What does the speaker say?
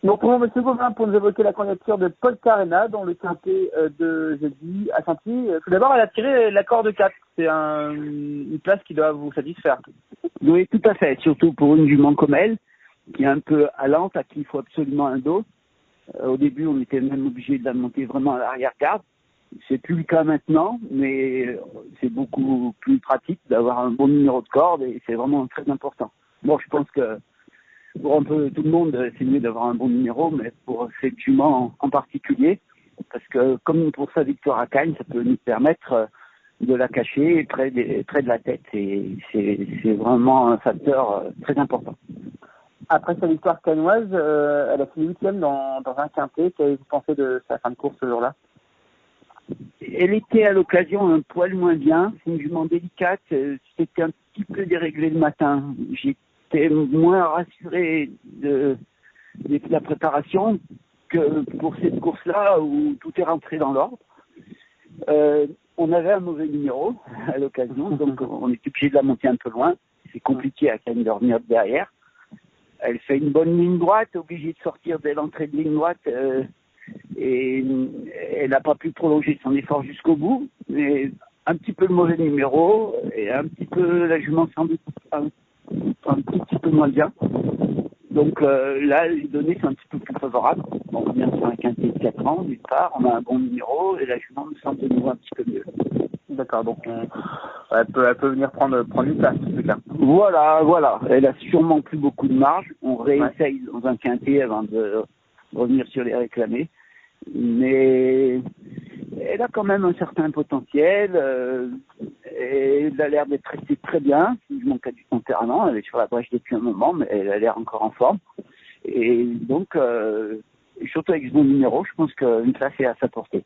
Nous retrouvons M. Gauvin pour nous évoquer la candidature de Paul Carena dans le quintet de jeudi à Chantilly. Tout d'abord, elle a tiré l'accord de 4. C'est une place qui doit vous satisfaire. Oui, tout à fait. Surtout pour une jument comme elle, qui est un peu allante, à qui il faut absolument un dos. Au début, on était même obligé de la monter vraiment à l'arrière-garde. C'est plus le cas maintenant, mais c'est beaucoup plus pratique d'avoir un bon numéro de corde et c'est vraiment très important. Bon, je pense que pour un peu tout le monde, c'est mieux d'avoir un bon numéro, mais pour cette jument en particulier, parce que comme pour sa victoire à Cannes, ça peut nous permettre de la cacher près de la tête. Et c'est vraiment un facteur très important. Après sa victoire cannoise, elle a fini 8e dans un quintet. Qu'avez-vous pensé de sa fin de course ce jour-là? Elle était à l'occasion un poil moins bien. C'est une jument délicate. C'était un petit peu déréglé le matin. J'étais moins rassuré de la préparation que pour cette course-là où tout est rentré dans l'ordre. On avait un mauvais numéro à l'occasion, donc on est obligé de la monter un peu loin. C'est compliqué à Cannes de revenir derrière. Elle fait une bonne ligne droite, obligée de sortir dès l'entrée de ligne droite, et elle n'a pas pu prolonger son effort jusqu'au bout. Mais un petit peu le mauvais numéro et un petit peu la jument sans doute un petit peu moins bien. Donc là, les données sont un petit peu plus favorables. On revient sur un quintet de 4 ans, d'une part, on a un bon numéro et la jument me semble de nouveau un petit peu mieux. D'accord, donc elle peut venir prendre une place, en tout cas. Voilà. Elle a sûrement plus beaucoup de marge. On réessaye dans un quintet avant de revenir sur les réclamés. Mais elle a quand même un certain potentiel. Et elle a l'air d'être restée très bien. Je manque du tempérament. Elle est sur la brèche depuis un moment, mais elle a l'air encore en forme. Et donc, surtout avec ce bon numéro, je pense qu'une place est à sa portée.